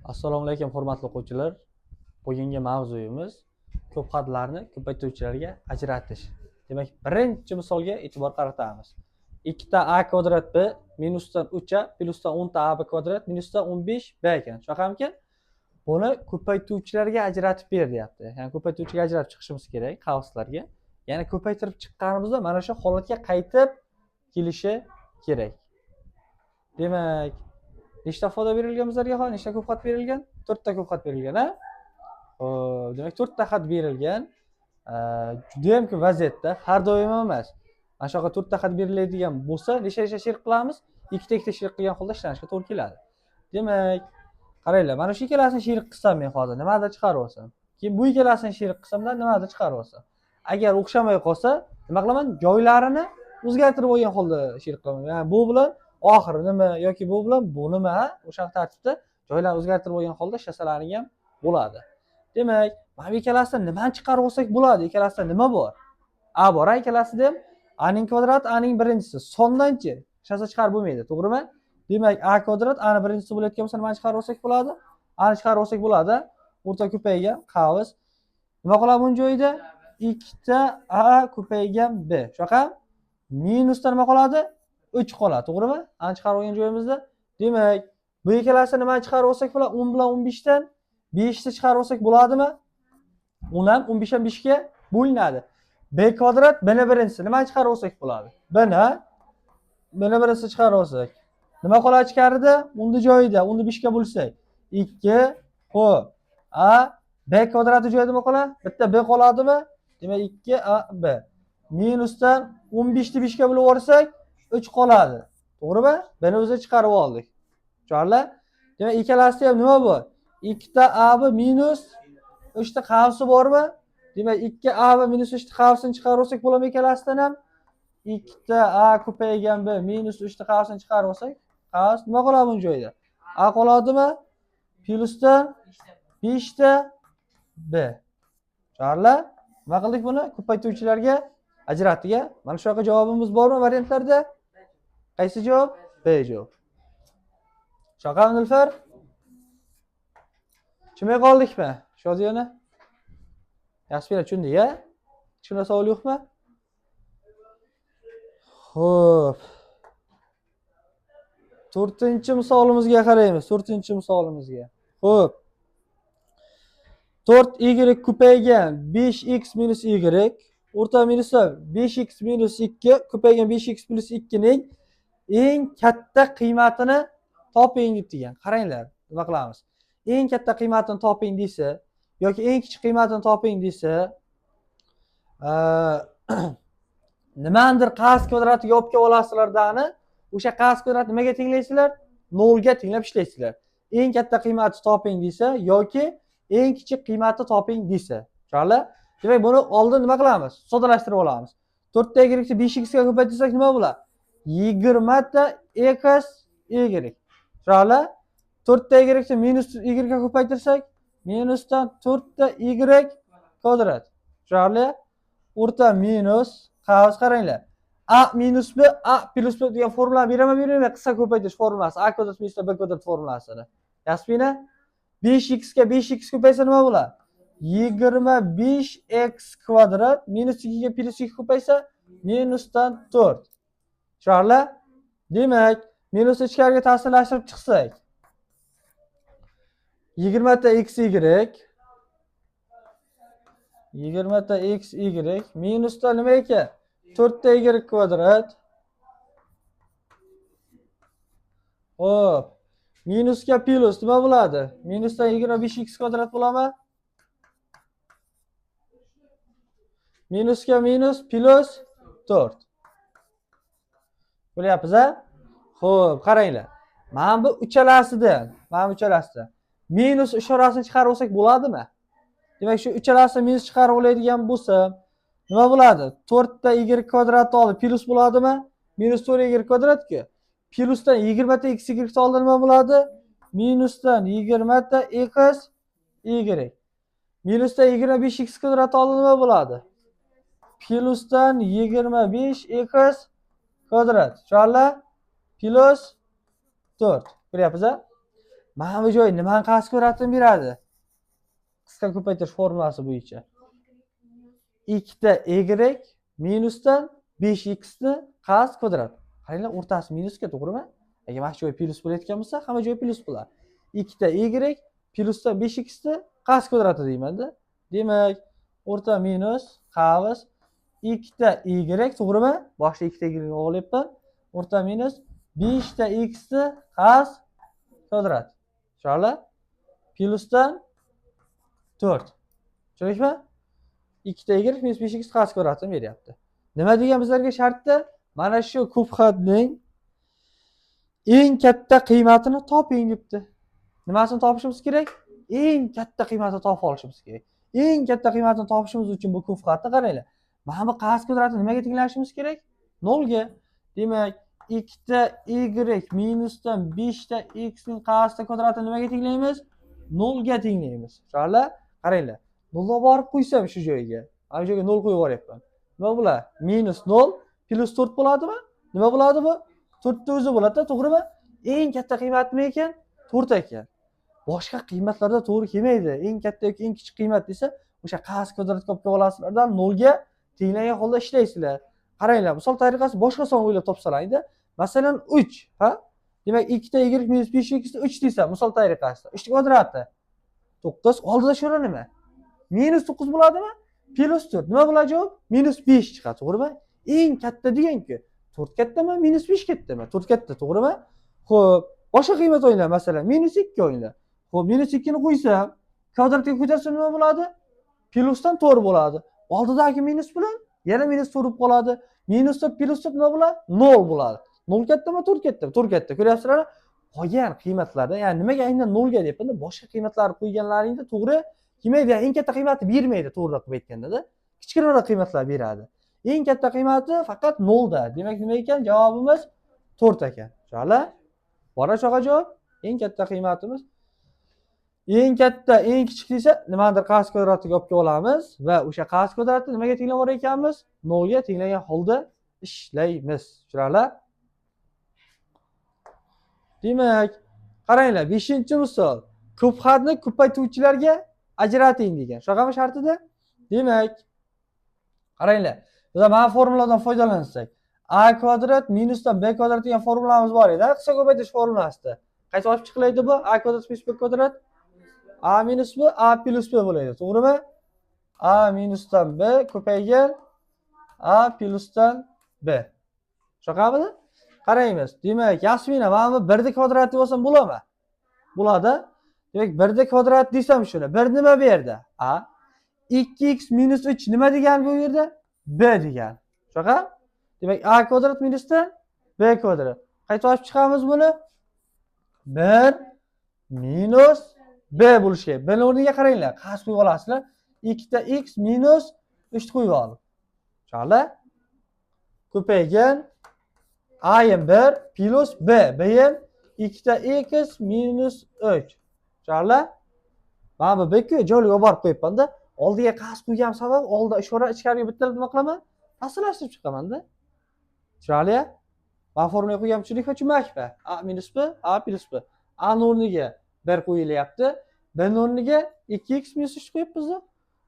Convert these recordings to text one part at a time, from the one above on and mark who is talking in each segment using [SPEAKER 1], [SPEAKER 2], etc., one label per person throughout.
[SPEAKER 1] Assalomu alaykum hurmatli o'quvchilar. Bugungi mavzuyimiz ko'p xatlarni ko'paytiruvchilarga ajratish. Demak, birinchi misolga e'tibor qaratamiz. 2 a kvadrat b minusdan 3a plusdan 10 a b kvadrat minusdan 15b ekan. Shunaqamikan? Buni ko'paytiruvchilarga ajratib ber deyapti. Ya'ni ko'paytiruvchiga ajratib chiqishimiz kerak qavslarga. Ya'ni ko'paytirib chiqqanimizda mana shu holatga qaytib kelishi kerak. Demak, nechta ifoda berilgan bizlarga hozir? Nechta ko'p xat berilgan? 4 ta ko'p xat berilgan, ha? Xo'p, demak 4 ta xat berilgan. Juda ham ko'p vaziyatda har doim emas. Mana shu yoqqa 4 ta xat beriladigan bo'lsa, nechta sherik qilamiz? 2 ta sherik qilgan holda ishlanishga to'g'ri keladi. Demak, qaranglar, mana shu ikkalasini sherik qilsam men hozir nimadir chiqarib olsam, keyin bu ikkalasini sherik qilsamda nimadir chiqarib olsam. Agar o'xshamay qolsa, nima qilaman? Joylarini o'zgartirib olgan holda sherik qilaman. Ya'ni bu bilan oxiri nima yoki bu bilan bu nima, o'sha tartibda joylarni o'zgartirib olgan holda ishlasalaring ham bo'ladi. Demak, mana bu ikkalasidan nimani chiqarib olsak bo'ladi? Ikkalasida nima bor? A bor, ikkalasida ham a ning kvadrati a ning birinchisi. Sondanchi ishlasa chiqarib bo'lmaydi, to'g'rimi? Demak, a kvadrat a ning birinchisi bo'layotgan bo'lsa nimani chiqarib olsak bo'ladi? A ni chiqarib olsak bo'ladi. O'rta ko'paygan qavs. Nima qoladi bu joyda? 2 a ko'paygan b. Shunaqa? Minusda nima qoladi? 3 qoladi, to'g'rimi? A ni chiqarib olgan joyimizda. Demak, bu ikkalasini nimani chiqarib olsak bo'ladi? 10 bilan 15 dan 5 ni chiqarib olsak bo'ladimi? 10 ham 15 ham 5 ga bo'linadi. B kvadrat b ni birinchisi nimani chiqarib olsak bo'ladi? B ni birinchisi chiqarib olsak. Nima qoladi ichkarida? 10 ni joyida, 10 ni 5 ga bo'lsak 2. Xo'p, a b kvadrati joyida nima qoladi? Bitta b qoladimi? Demak 2 a b. Minusdan 15 ni 5 ga bo'lib yuborsak 3 qoladi. To'g'rimi? B ni o'zi chiqarib oldik. Tushunarli? Demak, ikkalasida ham nima bor? 2 ta a b minus 3 ta qavsi bormi? Demak, 2 a b minus 3 ta qavsini chiqarib olsak bo'ladimi ikkalasidan ham? 2 ta a ko'paygan b minus 3 ta qavsini chiqarib olsak, qavs nima qoladi bu joyda? A qoladimi? Plusdan 5 ta b. Tushunarli? Nima qildik buni? Ko'paytiruvchilarga ajratdik. Mana shu yoqqa javobimiz bormi variantlarda? Qaysi javob? B javob. Shaqam Nilfar? Tushunmay qoldikmi? Shodiyona? Yaxshi tushundik-a? Hech qanday savol yo'qmi? Xo'p. 4-misolimizga qaraymiz. 4-misolimizga. Xo'p. 4y ko'paygan 5x minus y. O'rta minusda 5x minus 2 ko'paygan 5x plus 2 ning eng katta qiymatini toping deb degan. Qaranglar, nima qilamiz? Eng katta qiymatini toping desa yoki eng kichik qiymatini toping desa, nimadir qavs kvadratiga olib kelib olasizlardani, o'sha qavs kvadratni nimaga tenglaysizlar? 0 ga tenglab ishlaysizlar. Eng katta qiymatni toping desa yoki eng kichik qiymatni toping desa. Tushunarli? Demak, buni oldin nima qilamiz? Soddalashtirib olamiz. 4 ta y ni 5x ga ko'paytirsak nima bo'ladi? 20 ta x y. Tushunarli? 4 ta y ni minus y ga ko'paytirsak minusdan 4 ta y kvadrat. Tushunarli? O'rta minus qavs qaranglar. A minus b a plus b degan formulani beraman, qisqa ko'paytirish formulasi. A kvadrat minus b kvadrat formulasini. Yaxshimi? 5x ga 5x ko'paysa nima bo'ladi? 25x kvadrat minus 2 ga plus 2 ko'paysa minusdan 4. Tushunarli? Demak, minus ichkariga ta'sirlashtirib chiqsak 20 ta xy 20 ta xy minusda nima ekan? 4 ta y kvadrat. Xo'p. Minusga plus nima bo'ladi? Minusdan 25x kvadrat bo'ladimi? Minusga minus plus 4. Bo'lyapmiz-a? Xo'p, qaranglar. Mana bu uchalasidan minus ishorasini chiqarib olsak bo'ladimi? Demak, shu uchalasidan minus chiqarib oladigan bo'lsam, nima bo'ladi? 4 ta y kvadratni olib plus bo'ladimi? Minus 4y kvadratga. Plusdan 20 ta xy oldi nima bo'ladi? Minusdan 20 ta x y. Minusdan 25x kvadrat oldi nima bo'ladi? Plusdan 25x kvadrat. Tushunarli? Plus 4. Ko'ryapsiz-a? mana bu joy nimani qasd ko'rsatib beradi? Qisqa ko'paytirish formulasi bo'yicha. 2 y minusdan 5x ni qasd kvadrat. Qaranglar, o'rtasi minusga, to'g'rimi? Agar mana shu joy plyus bo'layotgan bo'lsa, hamma joy plyus bo'ladi. 2 y plyusdan 5x ni qasd kvadrati deymanda. Demak, o'rta minus qavs 2 y, to'g'rimi? Boshda 2 y ni o'g'layapman. O'rta minus 5 x ni qasd kvadrat. Tushunarli? Plyusdan 4. Tushundingizmi? 2 y minus 5x qasd kvadratini beryapti. Nima degan bizlarga shartda? Mana shu kub xatning eng katta qiymatini toping debdi. Nimasini topishimiz kerak? Eng katta qiymatini topib olishimiz kerak. Eng katta qiymatini topishimiz uchun bu kub xatni qaranglar. Mana bu qasd kvadratini nimaga tenglashimiz kerak? 0 ga. Demak, 2 y minusdan 5 x ning qasd kvadratini nimaga tenglaymiz? 0 ga tenglaymiz. Tushunarli? Qaranglar. 0 borib qo'ysam shu joyga. Mana shu joyga 0 qo'yib yuboryapman. Nima bo'ladi? Minus 0 plus 4 bo'ladimi? Nima bo'ladi bu? 4 ta o'zi bo'ladi-da, to'g'rimi? Eng katta qiymat nima ekan? 4 ekan. Boshqa qiymatlarda to'g'ri kelmaydi. Eng katta yoki eng kichik qiymat desa, o'sha qasd kvadratga olib olasizlardan 0 ga tenglangan holda ishlaysizlar. Qaranglar, misol tariqasi boshqa son o'ylab topsalaringda, masalan 3, ha? Demak, 2 y minus 5x ni 3 desa, misol tariqasida 3 kvadrati 9, oldida shura nima? Minus 9 bo'ladimi? Plus 4. Nima bo'ladi javob? Minus 5 chiqadi, to'g'rimi? Eng katta degan-ku. 4 kattami, minus 5 kattami? 4 katta, to'g'rimi? Xo'p, boshqa qiymat o'yla, masalan, minus 2 o'yla. Xo'p, minus 2 ni qo'ysam, kvadratga ko'tarsam nima bo'ladi? Plusdan 4 bo'ladi. Oldidagi minus bilan yana minus 4 bo'lib qoladi. Minus 4 plus 4 nima bo'ladi? 0 bo'ladi. 0 kattami, 4 kattami? 4 katta. Ko'ryapsizlar? Qolgan qiymatlarda, ya'ni nimaga aynan 0 ga deyapmanda, boshqa qiymatlarni qo'yganlaringda to'g'ri kelmaydi. Eng katta qiymatni bermaydi, to'g'ri qilib aytganda-da. Kichkinaroq qiymatlar beradi. Eng katta qiymati faqat 0 da. Demak, nima ekan? Javobimiz 4 ekan. Tushunarli? Bora cho'g'a javob. Eng katta qiymatimiz eng katta, eng kichik desa, nimadir qasd kvadratiga olib olamiz va o'sha qasd kvadratni nimaga tenglab olar ekanmiz? 0 ga tenglangan holda ishlaymiz. Tushunarli? Demak, qaranglar, 5-misol. Kub xatni ko'paytuvchilarga ajrating degan. Shunaqami shartida? Demak, qaranglar. Biz mana formuladan foydalansak, a kvadrat minusdan b kvadrat degan formulamiz bor edi, qisqa ko'paytirish formulasida. Qaysi olib chiqilaydi bu? A kvadrat minus b kvadrat. A minus b, a plus b bo'ladi, to'g'rimi? A minusdan b ko'paygan a plusdan b. Shunaqami? Qaraymiz. Demak, Yasmina, mana bu 1 kvadrat deb olsam bo'ladimi? Bo'ladi. Demak, 1 kvadrat desam shuni. 1 nima bu yerda? A. 2x minus 3 nima degan bu yerda? B degan. Shunaqa? Demak, a kvadrat minusdan b kvadrat. Qayta olib chiqamiz buni? 1 minus b bo'lishi kerak. B o'rniga qaranglar, qasd qo'yib olasizlar. 2 x minus 3 qo'yib olib. Tushunarli? Ko'paygan a ham 1 plus b. B ham 2x minus 3. Tushunarli? Mana bu b-ku joyga olib borib qo'yibman-da. Oldiga qasd qo'ygan sabab oldi ishora ichkariga bittalab nima qilaman? Tasirlashtirib chiqaman-da. Tushunarli? Mana formulaga qo'ygan tushundikmi, tushunmakmi? A minus b, a plus b. A o'rniga 1 qo'yilyapti. B o'rniga 2x minus 3 qo'yibmiz-da.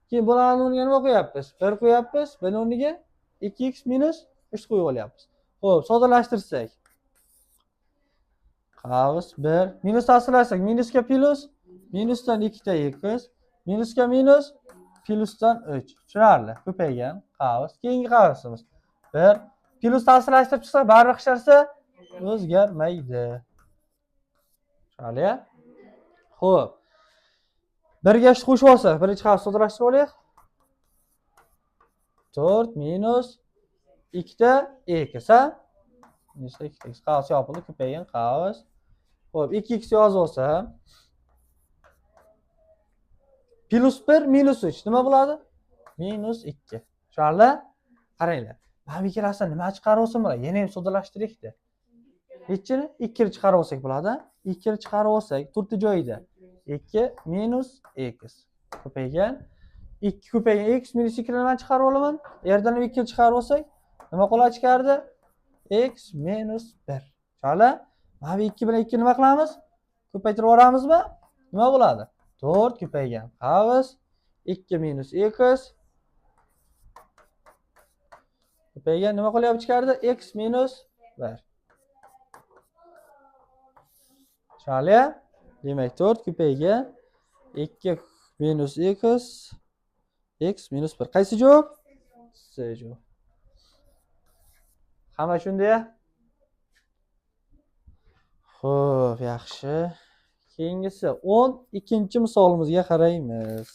[SPEAKER 1] Keyin bularning o'rniga nima qo'yapmiz? 1 qo'yapmiz, b o'rniga 2x minus 3 qo'yib olyapmiz. Xo'p, soddalashtirsak. Qavs 1 minus tasirlasak, minusga plus, minusdan 2x, minusga minus, plusdan 3. Tushunarli? Ko'paygan qavs. Keyingi qavsimiz 1 plus tasirlashtirib chiqsa, baribir hech narsa o'zgarmaydi. Tushunarli? Xo'p. 1 ga qo'shib olsak, birinchi qavs soddalashtirib olaylik. 4 minus 2x, ha? Minus 2x qavs yopildi, ko'paygan qavs. Xo'p, 2x yozib olsam, plus 1 minus 3 nima bo'ladi? Minus 2. Tushunarli? Qaranglar. Mana bu ikkalasidan nima chiqarib olsam bo'ladi? Yana ham soddalashtiraylik-da. Nechini? 2 ni chiqarib olsak bo'ladi. 2 ni chiqarib olsak, 4 joyida 2 minus x ko'paygan 2 ko'paygan x minus 2 ni nima chiqarib olaman? Yerdan 2 ni chiqarib olsak, nima qoladi ichkarida? X minus 1. Tushunarli? Mana bu 2 bilan 2 nima qilamiz? ko'paytirib yuboramizmi? Nima bo'ladi? 4 ko'paygan. Qavs 2 minus x ko'paygan nima qilyapti ichkarida? X minus 1. Tushunarli? Demak 4 ko'paygan 2 minus x minus 1. Qaysi javob? C javob. Hamma shunday. Xo'p, yaxshi. Keyingisi 12-misolimizga qaraymiz.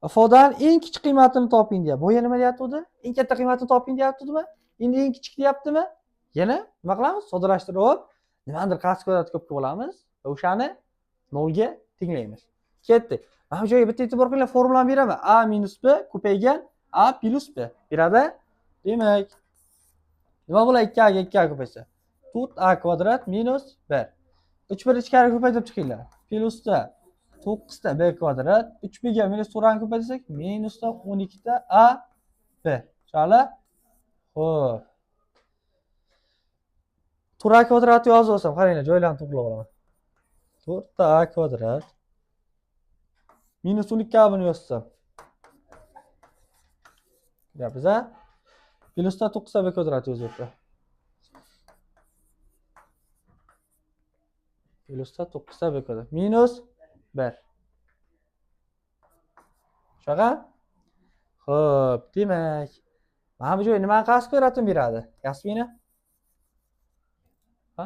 [SPEAKER 1] Ifodaning eng kichik qiymatini toping deyapti. Bu yana nima deyapti? Eng katta qiymatini toping deyaptimi? Endi eng kichik deyaptimi? Yana nima qilamiz? Soddalashtirib, nimadir qasd kvadrat ko'p olamiz va o'shani 0 ga tenglaymiz. Ketdi. Mana bu joyga bitta e'tibor qiling, formulani beraman. A minus b ko'paygan a plus b beradi. Demak, nima bo'ladi? 2a ga 2a ko'paysa 4a kvadrat minus 1. 3 bir ichkari ko'paytirib chiqinglar. Plusda 9 ta b kvadrat, 3b ga minus 4 ni ko'paytirsak, minusda 12 ta a b. Tushunarli? Xo'p. 4a kvadratni yozib olsam, qaranglar, joylarni to'plab olaman. 4 a kvadrat minus 12a buni yozsam. Yapmiz a? Plusda 9 b kvadrat yozyapti. Plusda 9 b kvadrat minus 1. Shunaqa? Xo'p, demak, mana bu joy nimani qasd kvadratini beradi? Yasmina? Ha?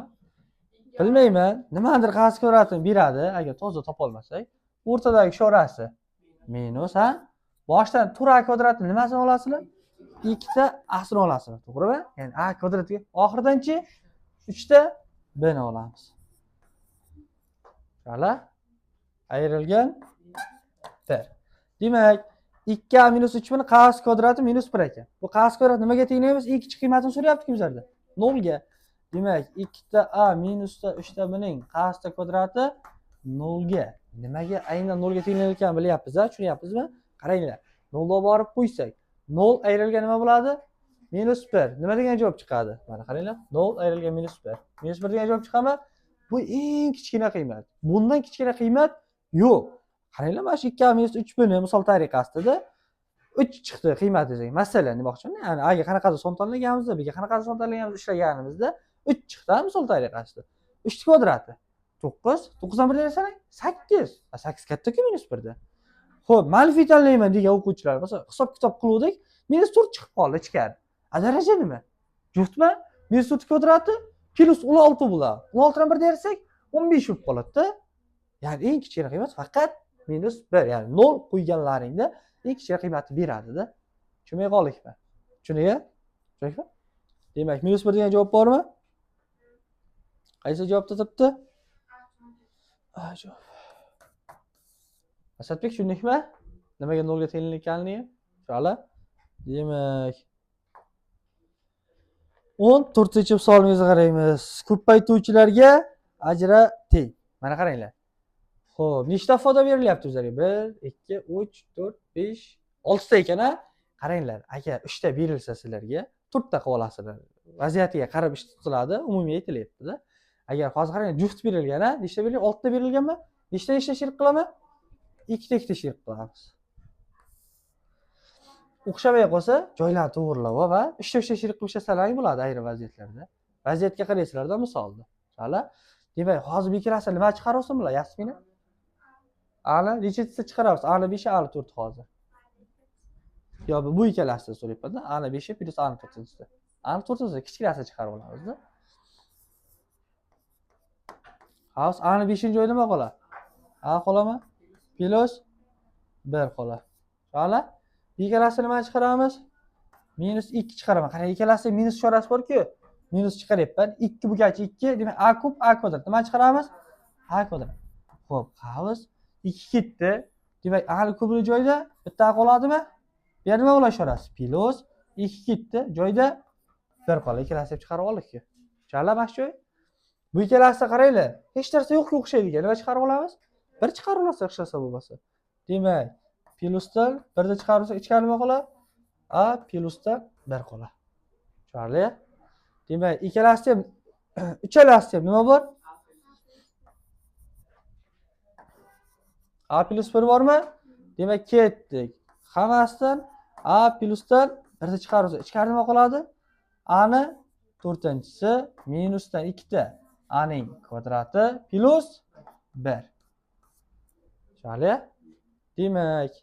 [SPEAKER 1] Bilmayman. Nimadir qasd kvadratini beradi, agar to'g'ri topa olmasak. O'rtadagi ishorasi minus, ha? Boshdan 4a kvadratni nimasini olasizlar? 2 ta a'sini olasizlar, to'g'rimi? Ya'ni a kvadratga oxiridanchi 3 ta b ni olamiz. Mana ayrilgan 1. Demak, 2a minus 3 ni qavs kvadrati minus 1 ekan. Bu qavs kvadrat nimaga tenglaymiz? Eng kichik qiymatini so'rayapti-ku bizlarda. 0 ga. Demak, 2 ta a minus 3 ta b ning qavs kvadrati 0 ga. Nimaga aynan 0 ga tenglanayotganini bilyapmiz-a? Tushunyapsizmi? Qaranglar. 0 ga borib qo'ysak, 0 ayrilgan nima bo'ladi? Minus 1. Nima degan javob chiqadi? Mana qaranglar. 0 ayrilgan minus 1. Minus 1 degan javob chiqadimi? Bu eng kichkina qiymat. Bundan kichkina qiymat yo'q. Qaranglar, mana shu 2a minus 3b ni misol tariqasida 3 chiqdi qiymatingiz. Masalan, demoqchiman, ya'ni a ga qanaqadir son tanlaganimizda, b ga qanaqadir son tanlaganimizda ishlaganimizda 3 chiqdi misol tariqasida. 3 kvadrati 9, 9 dan 1 desang 8. 8 katta-ku minus 1 da. Xo'p, manfiy tanlayman degan o'quvchilar bo'lsa, hisob-kitob qiluvdik, minus 4 chiqib qoldi ichkari. Daraja nima? Juftmi? Minus 4 kvadrati plus 16 bo'ladi. 16 dan 1 dersak 15 bo'lib qoladi-da. Ya'ni eng kichkina qiymat faqat minus 1, ya'ni 0 qo'yganlaringda eng kichkina qiymatni beradi-da. Tushunmay qoldikmi? Tushundingmi? Demak, minus 1 degan javob bormi? Qaysi javobda turibdi? A javob. Asadbek, tushundingmi? Nimaga 0 ga tenglanganligini? Tushunali? Demak, 14-misolimizga qaraymiz. Ko'paytuvchilarga ajrating. Mana qaranglar. Xo'p, nechta ifoda berilyapti bizlarga? 1, 2, 3, 4, 5, 6 ta ekan-a? Qaranglar, agar 3 ta berilsa sizlarga 4 ta qilib olasizlar. Vaziyatiga qarab ish tutiladi, umumiy aytilyapti-da. Agar hozir qarang, juft berilgan-a? Nechta berilgan? 6 ta berilganmi? Nechta sherik qilaman? 2 ta sherik qilamiz. O'xshamay qolsa, joylarni to'g'rilab va 3 ta sherik qilishsalar bo'ladi ayrim vaziyatlarda. Vaziyatga qaraysizlarda misolda. Hali, demak, hozir bu ikkalasi nima chiqarasiz bular? Yasmina? A'ni nechta chiqaramiz? A'ni 5, A'ni 4 hozir. Yo, bu ikkalasini so'rayapman-da. A'ni 5 plus A'ni 4-da. A'ni 4-da kichkinasini chiqarib olamiz-da. Hozir A'ni 5-joyda nima qoladi? A qoladimi? Plus 1 qoladi. Hali ikkalasini nima chiqaramiz? Minus 2 chiqaraman. Qarang, ikkalasining minus ishorasi bor-ku. Minus chiqaryapman. 2 bo'lgancha 2, demak a kub a kvadrat. Nima chiqaramiz? A kvadrat. Xo'p, qavs 2 ketdi. Demak, a kubning joyida bitta qoladimi? Bu yerda nima bo'lar ishorasi? Plus 2 ketdi. Joyida 1 qoladi. Ikkalasini chiqarib oldik-ku. Tushunarli mana shu? Bu ikkalasini qaranglar. Hech narsa yo'qga o'xshaydigan. Nima chiqarib olamiz? 1 chiqarib olsa hech narsa bo'lmasa. Demak, plusdan 1 ni chiqarib olsak ichkari nima qoladi? A plusdan 1 qoladi. Tushunarli? Demak, ikkalasida ham uchalasida ham nima bor? A plus 1 bormi? Demak, ketdik. Hammasidan A plusdan 1 chiqarsa, ichkarida nima qoladi? A ni 4-si minusdan 2 ta A ning kvadrati plus 1. Tushunarli? Demak,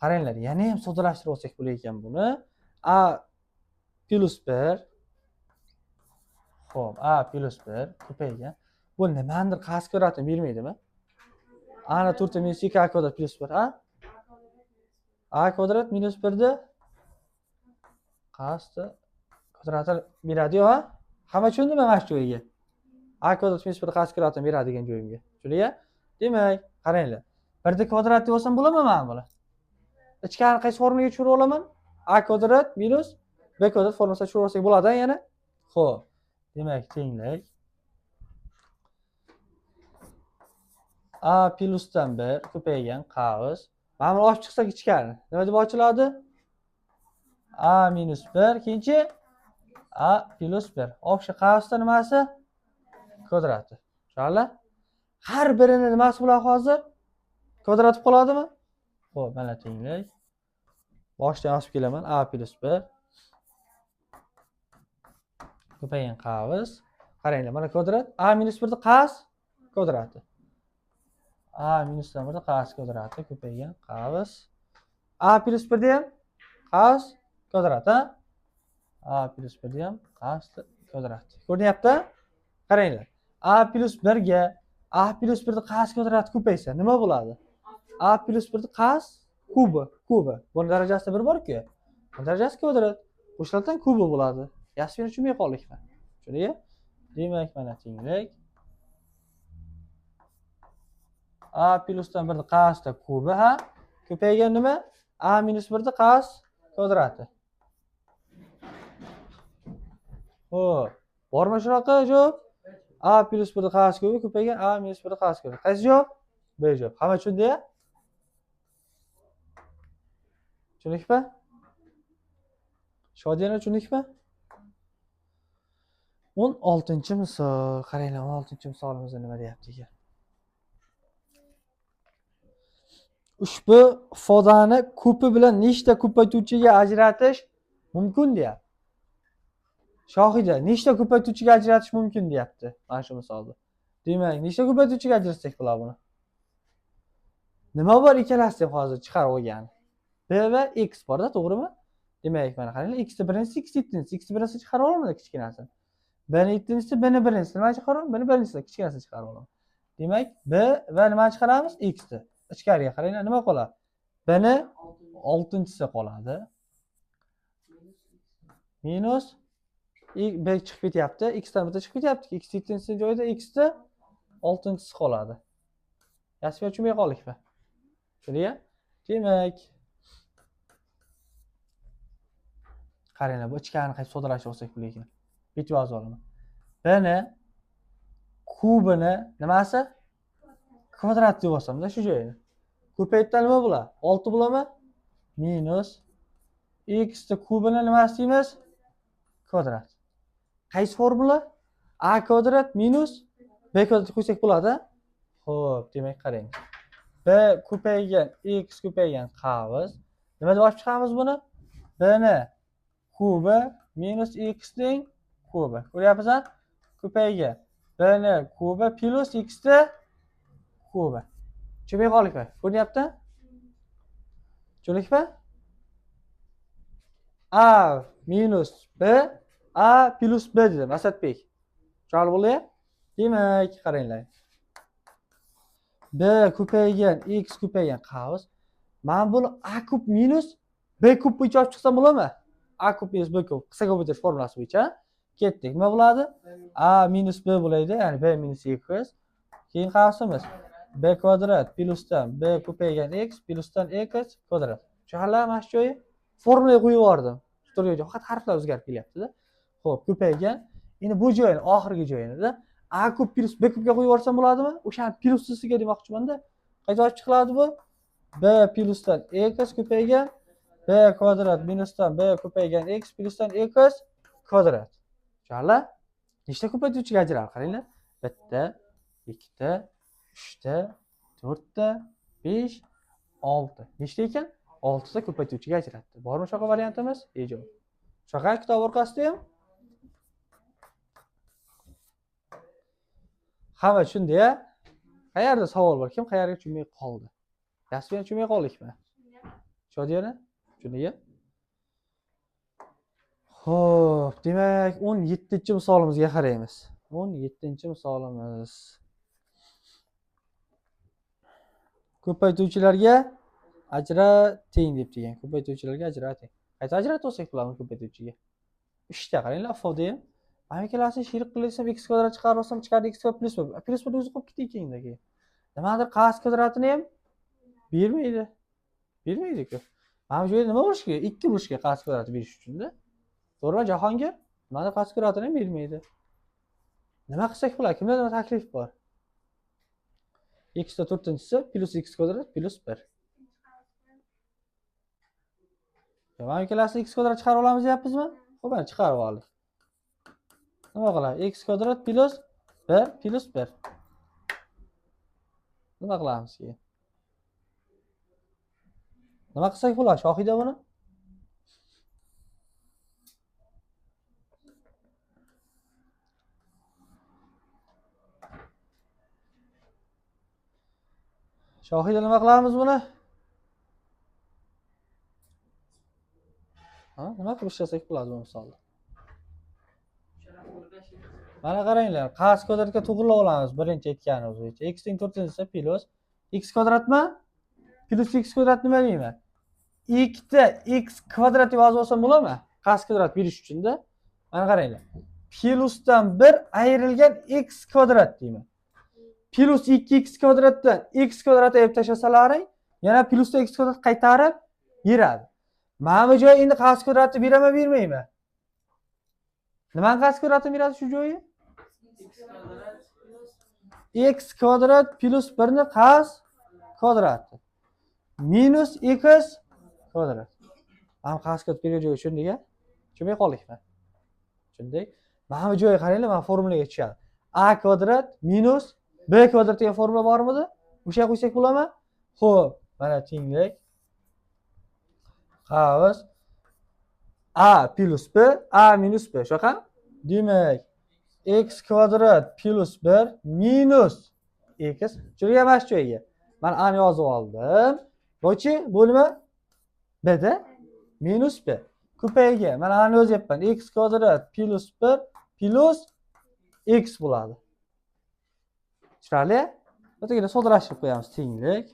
[SPEAKER 1] qaranglar, yana ham soddalashtirib olsak bo'lar ekan buni. A plus 1 Xo'p, A plus 1 ko'paygan. Bu nimadir qas kvadratini bermaydimi? A ni 4 minus 2 A kvadrat plus 1, a? A kvadrat minus 1 ni qasdi kvadratini beradi-yu, ha? Hamma tushundimi mana shu joyiga? A kvadrat minus 1 qas kvadratini beradi degan joyimga. Tushundingmi? Demak, qaranglar. 1 ni kvadrat deb olsam bo'ladimi mana buni? Ichkari qaysi formulaga tushirib olaman? A kvadrat minus B kvadrat formulasida tushirib olsak bo'ladi yana. Xo'p. Demak, tenglik A plusdan 1 ko'paygan qavs. Mana buni ochib chiqsak ichkari. Nima deb ochiladi? A minus 1 keyinchi A plus 1. O'sha qavsda nimasi? Kvadrati. Tushunarli? Har birini nimasi bo'ladi hozir? Kvadrat qoladimi? Xo'p, mana tenglik. Boshdan yozib kelaman. A plus 1 ko'paygan qavs. Qaranglar, mana kvadrat. A minus 1 ni qas kvadrati. A minusdan 1 qas kvadrati ko'paygan qavs. A plus 1 da ham qas kvadrati. A plus 1 da ham qas kvadrati. Ko'rinyapti? Qaranglar. A plus 1 ga A plus 1 ni qas kvadrati ko'paysa nima bo'ladi? A plus 1 ni qas kubi. Buni darajasida 1 bor-ku. Buni darajasi kvadrat. Qo'shiladigan kubi bo'ladi. Yasini tushunmay qoldikmi? Tushundingmi? Demak, mana tenglik A plusdan 1 ni qasda kubi, ha? Ko'paygan nima? A minus 1 ni qas kvadrati. Xo'p, bormi shunaqa javob? A plus 1 ni qas kubi ko'paygan A minus 1 ni qas kubi. Qaysi javob? B javob. Hamma tushundiya? Tushundikmi? Shodiyana tushundikmi? 16-misol. Qaranglar, 16-misolimizda nima deyapti ekan? Ushbu ifodani ko'pi bilan nechta ko'paytuvchiga ajratish mumkin deyapti. Shohida, nechta ko'paytuvchiga ajratish mumkin deyapti mana shu misolda. Demak, nechta ko'paytuvchiga ajratsak bo'ladi buni? Nima bor ikkalasi ham hozir chiqarib olgan? B va x bor-da, to'g'rimi? Demak, mana qaranglar, x ni birinchisi, x ni ikkinchisi. X ni birinchisi chiqarib olaman kichkinasini. B ni ikkinchisi, B ni birinchisi. Nima chiqarib? B ni birinchisi, kichkinasini chiqarib olaman. Demak, B va nima chiqaramiz? X ni. Ichkariga qaranglar, nima qoladi? B ni 6-si qoladi. Minus B chiqib ketyapti. X dan bitta chiqib ketyapti. X 7-si joyida X ni 6-si qoladi. Yasib tushunmay qoldikmi? Tushundingmi? Demak, qaranglar, bu ichkarini qayta soddalashtirib olsak bo'lar ekan. Bitib yozib olaman. B ni kubini nimasi? Kvadrat deb olsam-da shu joyini. Ko'paytda nima bo'ladi? 6 bo'ladimi? Minus x ni kubini nimasi deymiz? Kvadrat. Qaysi formula? A kvadrat minus B kvadrat qo'ysak bo'ladi. Xo'p, demak qarang. B ko'paygan x ko'paygan qavs. Nima deb olib chiqamiz buni? B ni kubi minus x ning kubi. Ko'ryapsizmi? Ko'paygan B ni kubi plus x ni kubi. Tushunmay qoldikmi? Ko'ryapti? Tushundikmi? A minus B A plus B dedim Asadbek. Tushunarli bo'ldi? Demak, qaranglar. B ko'paygan x ko'paygan qavs. Men buni A kub minus B kub bo'yicha olib chiqsam bo'ladimi? A kub minus B kub qisqa ko'paytirish formulasi bo'yicha ketdik. Nima bo'ladi? A minus B bo'ladi, ya'ni B minus x. Keyin qavsimiz B kvadrat plusdan B ko'paygan x plusdan x kvadrat. Tushunarlimi mana shu joyi? Formulaga qo'yib yubordim. Turgan faqat harflar o'zgarib kelyapti-da. Xo'p, ko'paygan. Endi bu joyini, oxirgi joyini-da A kub plus B kubga qo'yib yuborsam bo'ladimi? O'shani plussisiga demoqchiman-da. Qayta olib chiqiladi bu? B plusdan x ko'paygan B kvadrat minusdan B ko'paygan x plusdan x kvadrat. Tushunarli? Nechta ko'paytiruvchiga ajraladi? Qaranglar. 1, 2, 3, 4, 5, 6. Nechta ekan? 6 ta ko'paytiruvchiga ajratdi. Bormi shunaqa variantimiz? Ijob. Shunaqa kitob orqasida ham hamma tushundiya. Qayerda savol bor? Kim qayerga tushunmay qoldi? Yasmin tushunmay qoldikmi? Shodiyani? Tushundiya? Xo'p, demak 17-misolimizga qaraymiz. 17-misolimiz. Ko'paytiruvchilarga ajrating deb degan. Ko'paytiruvchilarga ajrating. Qayta ajratib olsak bularni ko'paytiruvchiga. 3 ta qaranglar, ifodada ham. Mana ikkalasini shirik qilarsam x kvadrat chiqarib olsam, chiqadi x kvadrat plus 1. Plus 1 o'zi qolib ketdi keyindagi. Nimadir qas kvadratini ham bermaydi. Bermaydi-ku. Mana bu yerda nima bo'lishi kerak? 2 bo'lishi kerak qas kvadratini berish uchun-da. To'g'rimi Jahongir? Nimadir qas kvadratini ham bermaydi. Nima qilsak bo'ladi? Kimda nima taklif bor? X da 4-chisi plus x kvadrat plus 1. Mana ikkalasini x kvadrat chiqarib olamiz deyapmizmi? Xo'p, mana chiqarib oldik. Nima qilamiz? X kvadrat plus 1 plus 1. Nima qilamiz keyin? Nima qilsak bo'ladi? Shohida buni? Shohida nima qilamiz buni? Ha, nima qilib ishlasak bo'ladi bu misolda? Mana qaranglar, qas kvadratga to'g'rilab olamiz birinchi aytganimiz bo'yicha. X teng 4-chisi plus x kvadratmi? Plus x kvadrat nima deyman? 2 x kvadrat deb yozib olsam bo'ladimi? Qas kvadrat berish uchun-da. Mana qaranglar. Plusdan 1 ayrilgan x kvadrat deyman. Plus 2x kvadratdan x kvadrat ayirib tashlasalaring, yana plusda x kvadrat qaytarib beradi. Mana bu joy endi qas kvadratni beraman, bermayman? Nimani qas kvadratini beradi shu joyi? X kvadrat plus 1 ni qas kvadrati. Minus x kvadrat. Ham qas kvadrat bergan joyi tushundik-a? Tushunmay qoldikmi? Tushundik. Mana bu joyga qaranglar, mana formulaga tushadi. A kvadrat minus b kvadrat degan formula bormidi? O'sha qo'ysak bo'ladimi? Xo'p, mana tenglik qavs a plus b, a minus b. Shunaqa? Demak, x kvadrat plus 1 minus x. Tushungan mana shu joyga. Men a ni yozib oldim. Bo'chi bo'lma b da minus b. Ko'payga. Men a ni yozyapman. X kvadrat plus 1 plus x bo'ladi. Tushunarli? O'tagina soddalashtirib qo'yamiz. Tenglik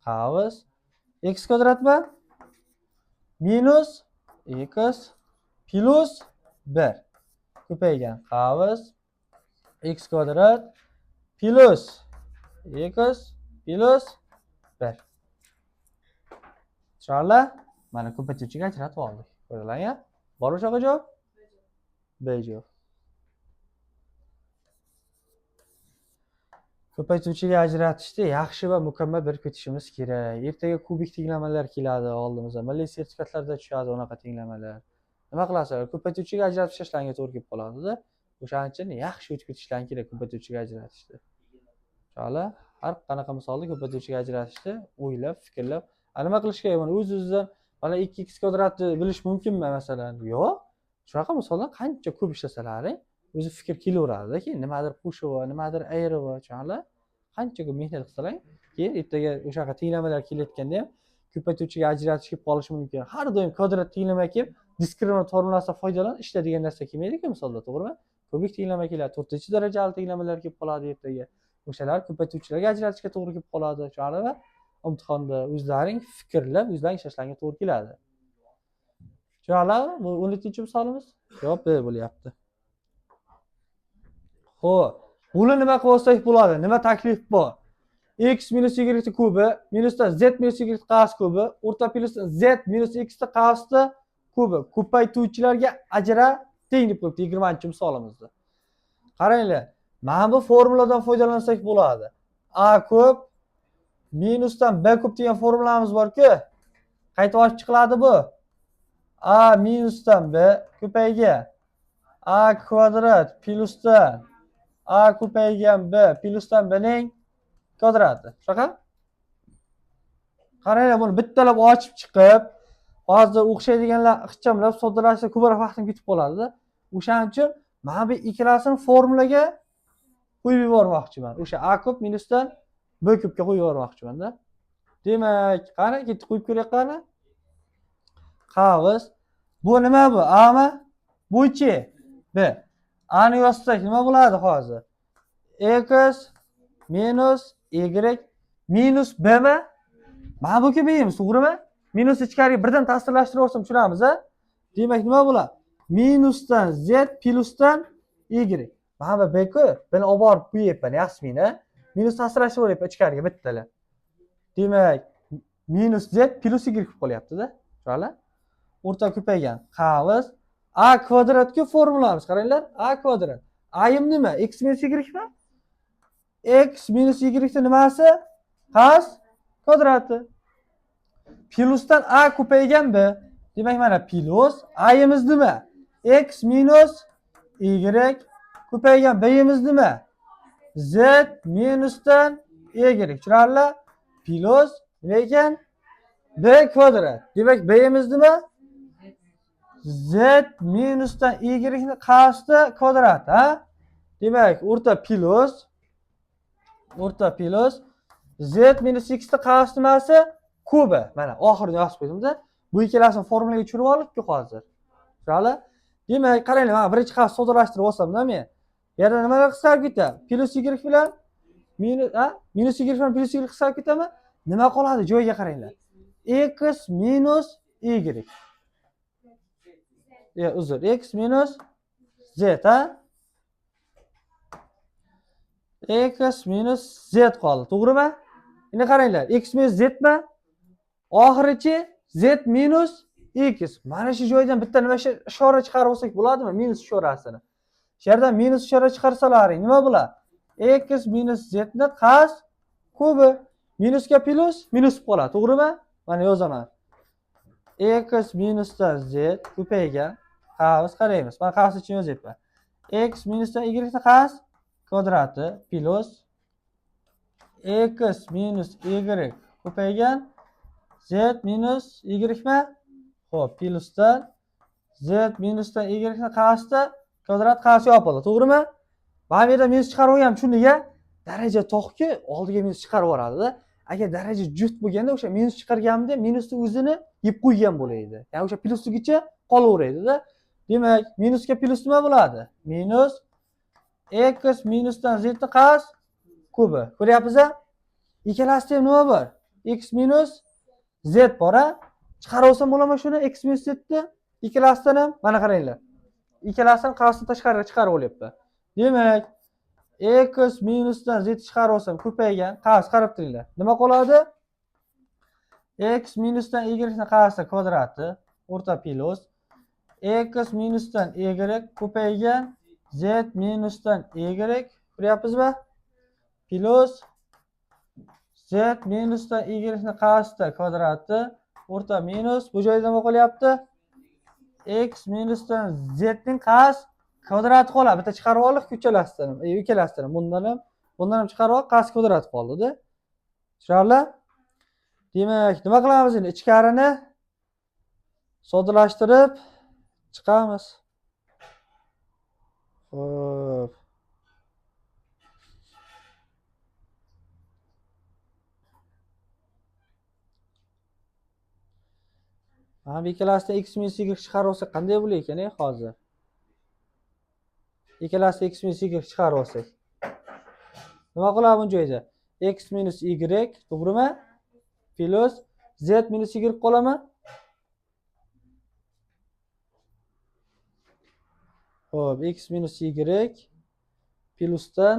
[SPEAKER 1] qavs x kvadratmi? Minus x plus 1 ko'paygan qavs x kvadrat plus x plus 1. Tushunarli? Mana ko'paytiruvchiga ajratib oldik. Ko'rdilar-ya? Bormi shunaqa javob? B javob. Ko'paytiruvchiga ajratishda yaxshi va mukammal bilib ketishimiz kerak. Ertaga kubik tenglamalar keladi oldimizga. Milliy sertifikatlarda tushadi unaqa tenglamalar. Nima qilasizlar? Ko'paytiruvchiga ajratib ishlashlarga to'g'ri kelib qoladi-da. O'shaning uchun yaxshi o'tib ketishlari kerak ko'paytiruvchiga ajratishda. Inshaalloh har qanaqa misolda ko'paytiruvchiga ajratishda o'ylab, fikrlab, nima qilish kerak buni o'z-o'zidan mana 2x kvadratni bilish mumkinmi masalan? Yo'q. Shunaqa misoldan qancha ko'p ishlasalaring o'zi fikr kelaveradi-da, keyin nimadir qo'shib, nimadir ayirib, tushunarli? Qancha ko'p mehnat qilsalaring, keyin ertaga o'shaqa tenglamalar kelayotganda ham ko'paytiruvchiga ajratish kelib qolishi mumkin. Har doim kvadrat tenglama kelib, diskriminant formulasidan foydalan ishlaydigan narsa kelmaydi-ku misolda, to'g'rimi? Kubik tenglama keladi, 4-darajali tenglamalar kelib qoladi ertaga. O'shalar ko'paytiruvchilarga ajratishga to'g'ri kelib qoladi, tushunarlimi? Imtihonda o'zlaring fikrlab, o'zlaring ishlashlarga to'g'ri keladi. Tushunarlimi? Bu 17-misolimiz javob B bo'lyapti. Xo'p, buni nima qilib olsak bo'ladi? Nima taklif bor? X minus y kubi minusdan z minus y qavs kubi o'rta plyusdan z minus x qavsda kubi ko'paytiruvchilarga ajrating deb qo'yibdi 20-misolimizda. Qaranglar, mana bu formuladan foydalansak bo'ladi. A kub minusdan b kub degan formulamiz bor-ku. Qayta ochib chiqiladi bu. A minusdan b ko'payga a kvadrat plyusdan a ko'paygan b plyusdan bning kvadrati. Shunaqa? Qaranglar, buni bittalab ochib chiqib, hozir o'xshaydiganlar ixchamlab soddalashtirib ko'proq vaqtim ketib qoladi-da. O'shaning uchun mana bu ikkalasini formulaga qo'yib yubormoqchiman. O'sha a kub minusdan b kubga qo'yib yubormoqchiman-da. Demak, qani ketib qo'yib ko'raylik qani. Qavs. Bu nima bu? A mi? Bu-chi? B. A ni yozsak nima bo'ladi hozir? X minus y minus b mi? Mana bu ko'payamiz, to'g'rimi? Minus ichkariga birdan ta'sirlashtirib olsam tushunamiz, a? Demak, nima bo'ladi? Minusdan z plyusdan y. Mana bu b-ku, buni olib borib qo'yayapman, yaxshimini. Minus ta'sirlashtirib olyapman ichkariga bittalar. Demak, minus z plyus y bo'lib qolyapti-da. Tushunarli? O'rta ko'paygan. Qavs a kvadratga formulamiz. Qaranglar, a kvadrat. A'im nima? X minus y mi? X minus y ni nimasi? Qas kvadrati. Plyusdan a ko'paygan b. Demak, mana plyus a'imiz nima? X minus y ko'paygan b'imiz nima? Z minusdan y. Tushunarli? Plyus nima ekan? B kvadrat. Demak, b'imiz nima? Z minusdan y ni qasdi kvadrat, ha? Demak, o'rta plyus z minus x ni qasdi nimasi? Kubi. Mana oxirida yozib qo'ydimda. Bu ikkalasini formulaga tushirib oldik-ku hozir. Tushunarli? Demak, qaranglar, mana birinchi qavs soddalashtirib olsam-da men. Bu yerda nimalar qisqarib ketadi? Plyus y bilan minus y bilan plyus y qisqarib ketadimi? Nima qoladi? Joyiga qaranglar. X minus y. Uzr, x minus z, ha? X minus z qoldi, to'g'rimi? Endi qaranglar, x minus z mi? Oxirichi z minus x. Mana shu joydan bitta nima ishora chiqarib olsak bo'ladimi? Minus ishorasini. Shu yerdan minus ishora chiqarsalaring nima bo'ladi? X minus z ni qas kubi. Minusga plyus minus qoladi, to'g'rimi? Mana yozaman. X minusdan z ko'paygan qavs qaraymiz. Men qavs uchun yozyapman. X minusdan y ni qas kvadrati plyus x minus y ko'paygan z minus y mi? Xo'p, plyusdan z minusdan y ni qasdi kvadrat qasi yopildi, to'g'rimi? Mana bu yerda minus chiqarib olgan tushundiga daraja to'qki oldiga minus chiqarib yuboradi-da. Agar daraja juft bo'lganda o'sha minus chiqarganimda minusning o'zini yeb qo'ygan bo'laydi. Ya'ni o'sha plyusligicha qolaveradi-da. Demak, minusga plyus nima bo'ladi? Minus x minusdan z ni qas kubi. Ko'ryapsiz-a? Ikkalasida ham nima bor? X minus z bor-a? Chiqarib olsam bo'ladimi shuni? X minus z ni ikkalasidan ham mana qaranglar. Ikkalasidan qasni tashqariga chiqarib olyapti. Demak, x minusdan z chiqarib olsam ko'paygan qas qarab turinglar. Nima qoladi? X minusdan y ni qasdi kvadrati o'rta plyus x minusdan y ko'paygan z minusdan y. Ko'ryapsizmi? Plyus z minusdan y ni qasdi kvadrati o'rta minus bu joyda nima qolyapti? X minusdan z ning qas kvadrati qoladi. Bitta chiqarib oldik uchalasidan ham, ikkalasidan ham. Bundan ham chiqarib olib qas kvadrat qoldi-da. Tushunarli? Demak, nima qilamiz endi? Ichkarini soddalashtirib chiqamiz. Xo'p. Mana bu ikkalasidan x minus y chiqarib olsak qanday bo'lar ekan hozir? Ikkalasidan x minus y chiqarib olsak. Nima qiladi bu joyda? X minus y, to'g'rimi? Plyus z minus y qoladimi? Xo'p, x minus y plyusdan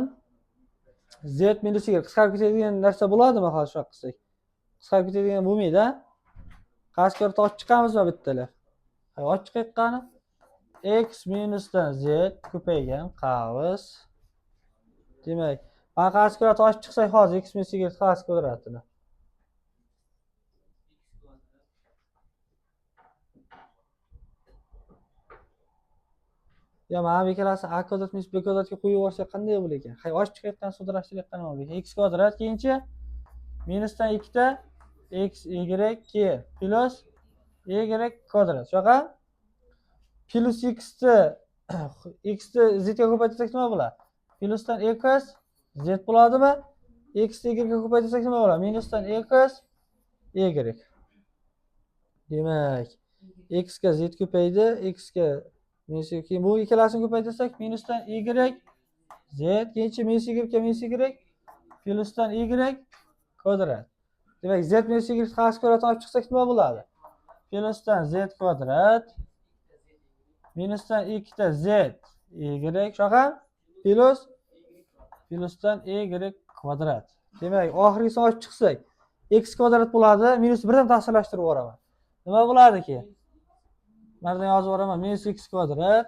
[SPEAKER 1] z minus y qisqarib ketadigan narsa bo'ladimi hozir shunaqa qilsak? Qisqarib ketadigan bo'lmaydi-a? Qasqarib ochib chiqamizmi bittalar? Ochib chiqaylik qani. X minusdan z ko'paygan qavs. Demak, mana qas kvadrat ochib chiqsak hozir x minus y qas kvadratini. Ya mana bu ikkalasi a kvadrat minus b kvadratga qo'yib yuborsak qanday bo'lar ekan? Hay ochib chiqayotgan soddalashtirayotgan nima bo'lar ekan? X kvadrat keyinchi minusdan 2 ta x y keyin plus y kvadrat. Shunaqa? Plus x ni x ni z ga ko'paytirsak nima bo'ladi? Plusdan x z bo'ladimi? X ni y ga ko'paytirsak nima bo'ladi? Minusdan x y. Demak, x ga z ko'paydi, x ga minus keyin bu ikkalasini ko'paytirsak minusdan y z keyinchi minus y ga minus y plusdan y kvadrat. Demak, z minus y qarshi kvadratini olib chiqsak nima bo'ladi? Plusdan z kvadrat minusdan 2 ta z y shunaqa plusdan y kvadrat. Demak, oxirgisini olib chiqsak x kvadrat bo'ladi, minus 1 dan ta'sirlashtirib yuboraman. Nima bo'ladiki? Mana yerdan yozib yuboraman, minus x kvadrat.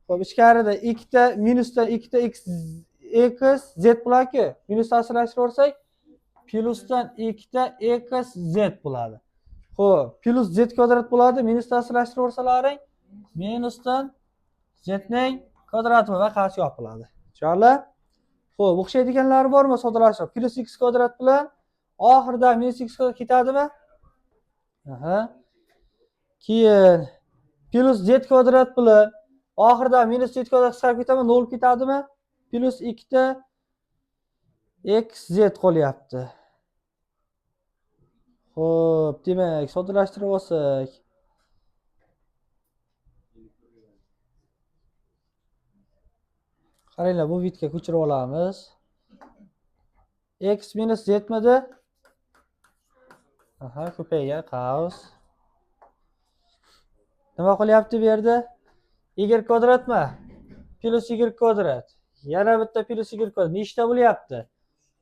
[SPEAKER 1] Xo'p, ichkarida 2 ta minusdan 2 ta x z bo'ladi-ku. Minus ta'sirlashtirib yuborsak, plusdan 2 ta x z bo'ladi. Xo'p, plus z kvadrat bo'ladi, minus ta'sirlashtirib yuborsalaring, minusdan z ning kvadrati va qarshi yopiladi. Tushunarli? Xo'p, o'xshaydiganlari bormi soddalashtirib? Plus x kvadrat bilan oxirida minus x kvadrat ketadimi? Aha. Keyin plus z kvadrat bilan oxirida minus z kvadrat chiqarib ketadimi? 0 ketadimi? Plus 2 ta xz qolyapti. Xo'p, demak, soddalashtirib olsak. Qaranglar, bu bitga ko'chirib olamiz. X minus z midi? Aha, ko'paygan qavs. Nima qilyapti bu yerda? Y kvadratmi? Plus y kvadrat. Yana bitta plus y kvadrat. Nechta bo'lyapti?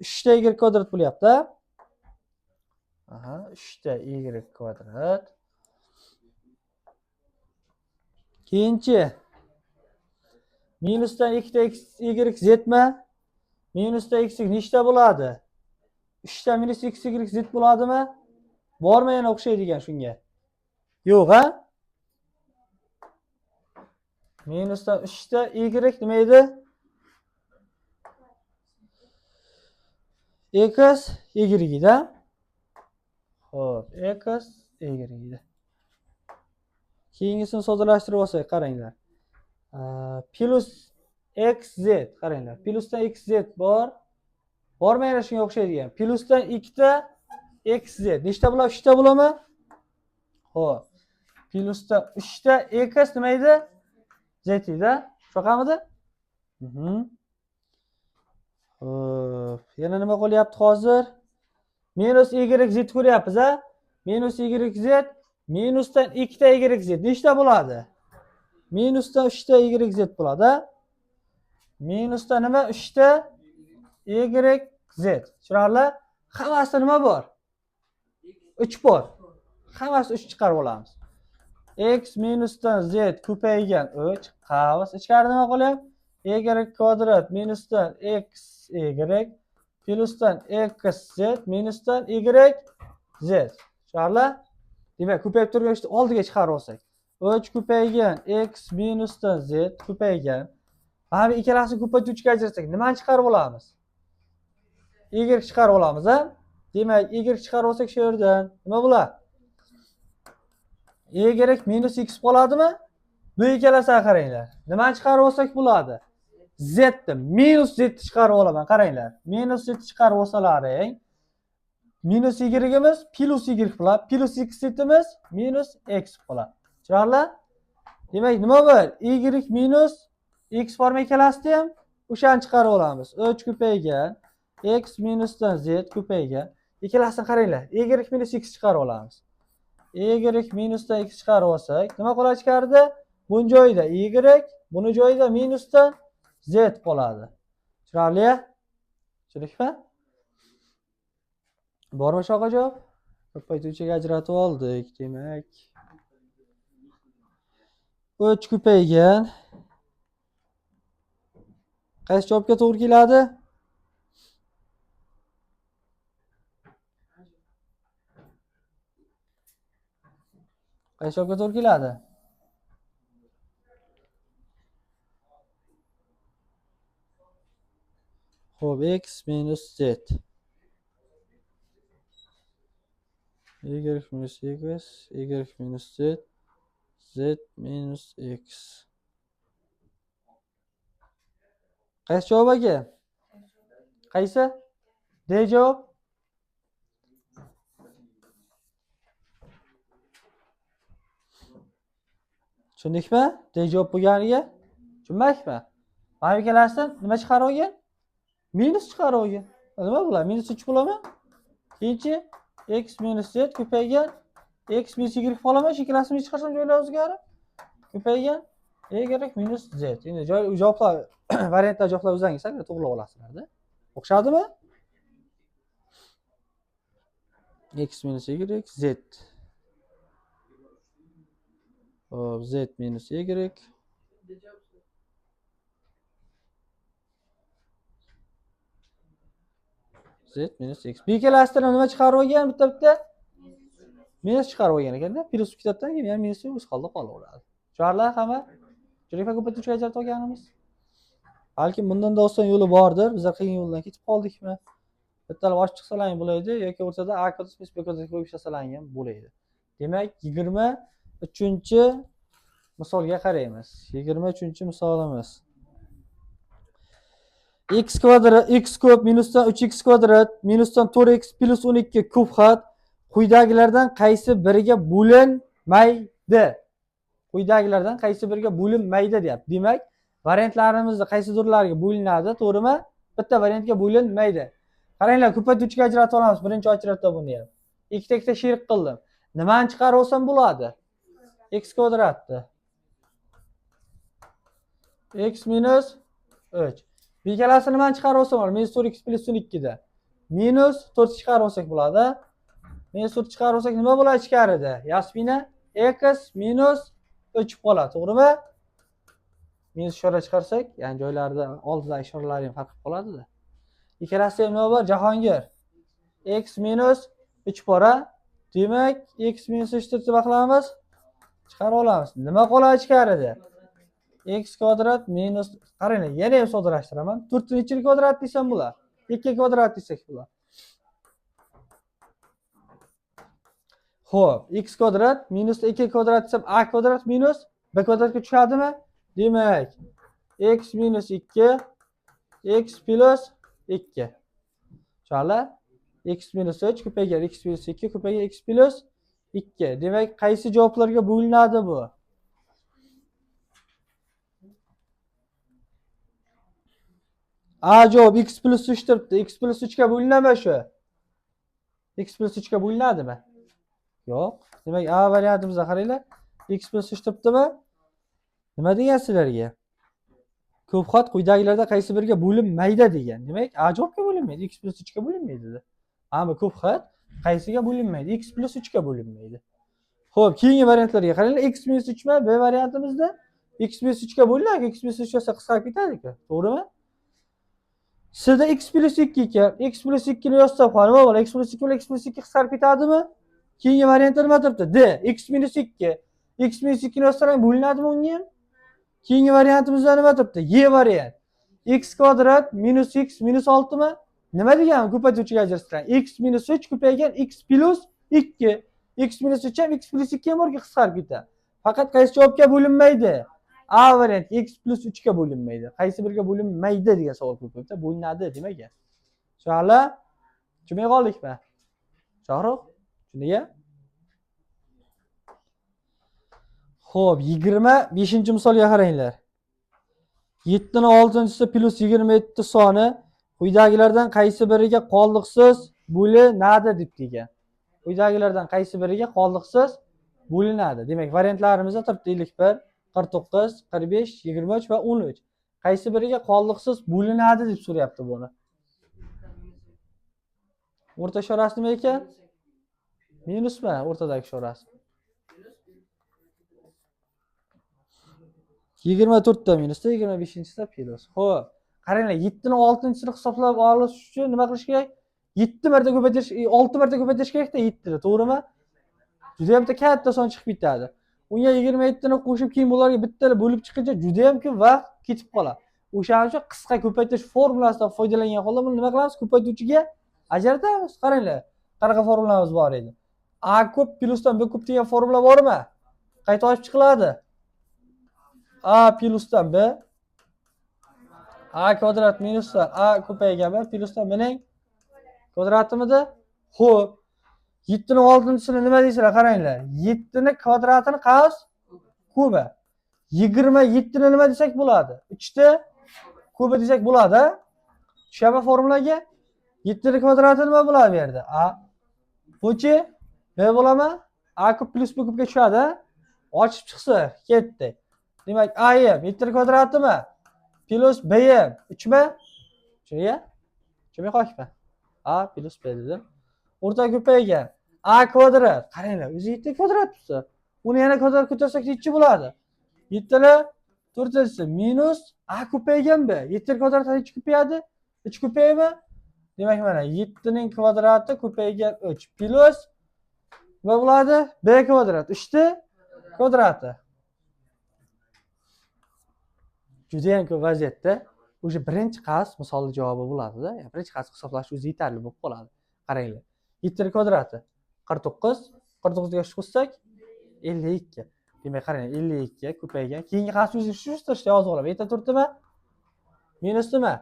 [SPEAKER 1] 3 ta y kvadrat bo'lyapti. Aha, 3 ta y kvadrat. Keyinchi minusdan 2 ta x y z mi? Minusdan x nechta bo'ladi? 3 ta minus x y z bo'ladimi? Bormi yana o'xshaydigan shunga? Yo'q, ha? Minusdan 3 ta y nima edi? X y da. Xo'p, x y da. Keyingisini soddalashtirib olsak, qaranglar. Plus xz, qaranglar. Plusdan xz bor. Bormi yana shunga o'xshaydigan? Plusdan 2 ta xz. Nechta bo'ladi? 3 ta bo'ladimi? Xo'p. Plusdan 3 ta x nima edi? Z edi. Shunaqamidi? Xo'p, yana nima qolyapti hozir? Minus y z ko'ryapmiz, a? Minus y z minusdan 2 ta y z. Nechta bo'ladi? Minusdan 3 ta y z bo'ladi. Minusdan nima? 3 ta y z. Tushunarli? Hammasida nima bor? 3 bor. Hammasi 3 chiqarib olamiz. X minusdan z ko'paygan 3 qavs. Ichkarida nima qolyapti? Y kvadrat minusdan x y plusdan x z minusdan y z. Tushunarli? Demak, ko'payib turgan ishni oldiga chiqarib olsak. 3 ko'paygan x minusdan z ko'paygan. Mana bu ikkalasini ko'paytiruvchiga ajratsak, nimani chiqarib olamiz? Y chiqarib olamiz, a? Demak, y chiqarib olsak shu yerdan nima bo'ladi? Y minus x bo'ladimi? Bu ikkalasiga qaranglar. Nimani chiqarib olsak bo'ladi? Z ni minus z chiqarib olaman, qaranglar. Minus z chiqarib olsalaring, minus y-imiz plus y bo'ladi. Plus x zimiz minus x bo'ladi. Tushunarli? Demak, nima bor? Y minus x bormi ikkalasida ham? O'shani chiqarib olamiz. 3 ko'paygan x minusdan z ko'paygan. Ikkalasini qaranglar. Y minus x chiqarib olamiz. Y minusdan x chiqarib olsak, nima qoladi ichkarida? Buni joyida y, buni joyida minusdan z qoladi. Tushunarli? Tushundikmi? Bormi shunaqa javob? Ko'paytiruvchiga ajratib oldik, demak. 3 ko'paygan. Qaysi javobga to'g'ri keladi? Qaysi javobga to'g'ri keladi? Xo'p, x minus z. Y minus y, y minus z, z minus x. Qaysi javob aka? Qaysi? D javob. Tushundikmi? D javob bo'lganiga? Tushunmaysizmi? Mana bu ikkalasidan nima chiqarib olgan? Minus chiqarib olgan. Nima bo'ladi? Minus 3 bo'ladimi? Keyinchi x minus z ko'paygan x minus y qolaman, shu ikkalasini chiqarsam joylar o'zgarib ko'paygan y minus z. Endi javoblar variantlar javoblar o'zingizlar to'g'rilab olasizlar-da. O'xshadimi? X minus y z. Hop, z minus y. Z minus x. Bu ikkalasidan nima chiqarib olgan? Bitta minus chiqarib olgan ekanda. Plus ikkitadan keyin yana minus o'z holda qolaveradi. Tushunarli hamma? Jirifa ko'paytirishga ajratib olganimiz. Balki bundan da oson yo'li bordir. Bizlar qiyin yo'ldan ketib qoldikmi? Bittalar ochiq chiqsalar bo'ladi yoki o'rtada a kodis b kodis qo'yib tashlasalar ham bo'ladi. Demak, 23-misolga qaraymiz. 23-misolimiz. X kvadrat x ko'p minusdan 3x kvadrat minusdan 4x plus 12 kub xat quyidagilardan qaysi biriga bo'linmaydi? Quyidagilardan qaysi biriga bo'linmaydi deyapti. Demak, variantlarimizda qaysidirlariga bo'linadi, to'g'rimi? Bitta variantga bo'linmaydi. Qaranglar, ko'paytiruvchiga ajratib olamiz. Birinchi ajratda buni ham. Ikkita sherik qildim. Nimani chiqarib olsam bo'ladi? X kvadratni. X minus 3. Bu ikkalasini nimani chiqarib olsam bo'ladi? Minus 4x plus 12 da. Minus 4 chiqarib olsak bo'ladi. Minus 4 chiqarib olsak nima bo'ladi ichkarida? Yasmina x minus 3 qoladi, to'g'rimi? Minus ishora chiqarsak, ya'ni joylarda oldidagi ishoralar ham farq qilib qoladi-da. Ikkalasi ham nima bor? Jahongir. X minus 3 bora. Demak, x minus 3 deb qilamiz. Chiqarib olamiz. Nima qoladi ichkarida? X kvadrat minus, qaranglar, yana ham soddalashtiraman. 4 ni ichini kvadrat desam bo'ladi. 2 kvadrat desak bo'ladi. Xo'p, x kvadrat minus 2 kvadrat desam a kvadrat minus b kvadratga tushadimi? Demak, x minus 2 x plus 2. Tushunarli? X minus 3 ko'paygan x minus 2 ko'paygan x plus 2. Demak, qaysi javoblarga bo'linadi bu? A javob x plus 3 turibdi. X plus 3 ga bo'linadimi shu? X plus 3 ga bo'linadimi? Yo'q. Demak, A variantimizda qaranglar. X plus 3 turibdimi? Nima degan sizlarga? Ko'p xat quyidagilardan qaysi biriga bo'linmaydi degan. Demak, A javobga bo'linmaydi. X plus 3 ga bo'linmaydi. Ammo ko'p xat qaysiga bo'linmaydi? X plus 3 ga bo'linmaydi. Xo'p, keyingi variantlarga qaranglar. X minus 3 mi? B variantimizda x minus 3 ga bo'linadi. X minus 3 esa qisqarib ketadi-ku. To'g'rimi? Sizda x plus 2 ekan. X plus 2 ni yozsa nima bo'ladi? X plus 2 bilan x plus 2 qisqarib ketadimi? Keyingi variantlar nima turibdi? D. X minus 2. X minus 2 ni yozsa ham bo'linadimi unga ham? Keyingi variantimizda nima turibdi? Y variant. X kvadrat minus x minus 6 mi? Nima degani? Ko'paytiruvchiga ajratishtiradi. X minus 3 ko'paygan x plus 2. X minus 3 ham x plus 2 ham borga qisqarib ketadi. Faqat qaysi javobga bo'linmaydi? A variant x plus 3 ga bo'linmaydi. Qaysi biriga bo'linmaydi degan savol ko'payibdi. Bo'linadi demak. Tushunarli? Tushunmay qoldikmi? Shohruh, tushundingmi? Xo'p, 25-misolga qaranglar. 7 ni 6-si plus 27 soni quyidagilardan qaysi biriga qoldiqsiz bo'linadi deb degan. Quyidagilardan qaysi biriga qoldiqsiz bo'linadi. Demak, variantlarimizda turibdi 51, 49, 45, 23 va 13. Qaysi biriga qoldiqsiz bo'linadi deb so'rayapti buni. O'rta ishorasi nima ekan? Minusmi o'rtadagi ishorasi? 24 ta minusda 25-da plus. Xo'p, qaranglar, 7 ni 6-sini hisoblab olish uchun nima qilish kerak? 7 marta ko'paytirish, 6 marta ko'paytirish kerak-da 7 ni, to'g'rimi? Juda ham katta son chiqib ketadi. Unga 27 ni qo'shib keyin bularga bittalar bo'lib chiqincha juda ham ko'p vaqt ketib qoladi. O'shaning uchun qisqa ko'paytirish formulasidan foydalangan holda buni nima qilamiz? Ko'paytuvchiga ajratamiz. Qaranglar, qanaqa formulamiz bor edi. A ko'p plyusdan B ko'p degan formula bormi? Qayta ochib chiqiladi. A plyusdan B A kvadrat minusdan A ko'paygan B plyusdan B'ning kvadratimidi? Xo'p. 7 ning oltinchisini nima deysizlar? Qaranglar. 7 ning kvadratini qaz kubi. 27 ni nima desak bo'ladi? 3 ta kubi desak bo'ladi. Tushunma formulaga? 7 ning kvadrati nima bo'ladi bu yerda? A. Buchi B bo'ladimi? A kub plus B kubga tushadi. Ochib chiqsa, ketdi. Demak, A ham 7 ning kvadratimi? Plus B ham 3 mi? Tushunga? Tushunmay qolibmi? A plus B dedim. O'rta ko'paygan. A kvadrat. Qaranglar, o'zi 7 kvadrat bo'lsa, uni yana kvadrat ko'tarsak nechi bo'ladi? 7 ni 4 minus A ko'paygan B. 7 kvadratdan nechi ko'payadi? 3 ko'paydimi? Demak, mana 7 ning kvadrati ko'paygan 3 plus nima bo'ladi? B kvadrat. 3 ta kvadrati. Juda ham ko'p vaziyatda o'sha birinchi qavs misolli javobi bo'ladi-da. Birinchi qavs hisoblash o'zi yetarli bo'lib qoladi. Qaranglar. 7 ning kvadrati 49, 49 ga qo'shsak 52. Demak, qarang, 52 ko'paygan. Keyingi qavs o'zi shu turishda yozib olaman. Yerda turibdimi? Minus nima?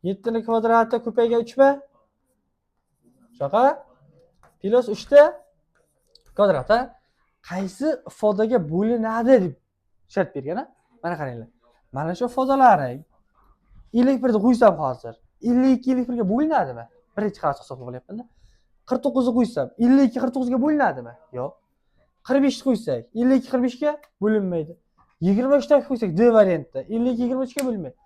[SPEAKER 1] 7 ning kvadrati ko'paygan 3 mi? Shunaqa? Plus 3 ta kvadrati qaysi ifodaga bo'linadi deb shart bergan-a? Mana qaranglar. Mana shu ifodalarni 51 ni qo'ysam hozir 52 51 ga bo'linadimi? Birinchi qavs hisoblab olyapman-da. 49 ni qo'ysam 52 49 ga bo'linadimi? Yo'q. 45 ni qo'ysak 52 45 ga bo'linmaydi. 23 ni qo'ysak D variantda 52 23 ga bo'linmaydi.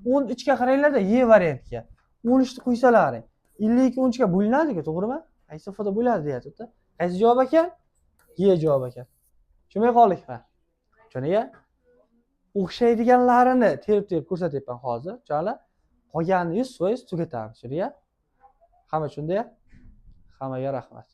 [SPEAKER 1] 13 ga qaranglarda Y variantga. 13 ni qo'ysalaring 52 13 ga bo'linadi-ku, to'g'rimi? Qaysi ifoda bo'ladi deyapti-da. Qaysi javob ekan? Y javob ekan. Tushunmay qoldikmi? Tushuniga? O'xshaydiganlarini terib ko'rsatyapman hozir. Cho'la qolganini 100% tugatamiz. Shunga? Hamma tushundiya? Hammaga rahmat.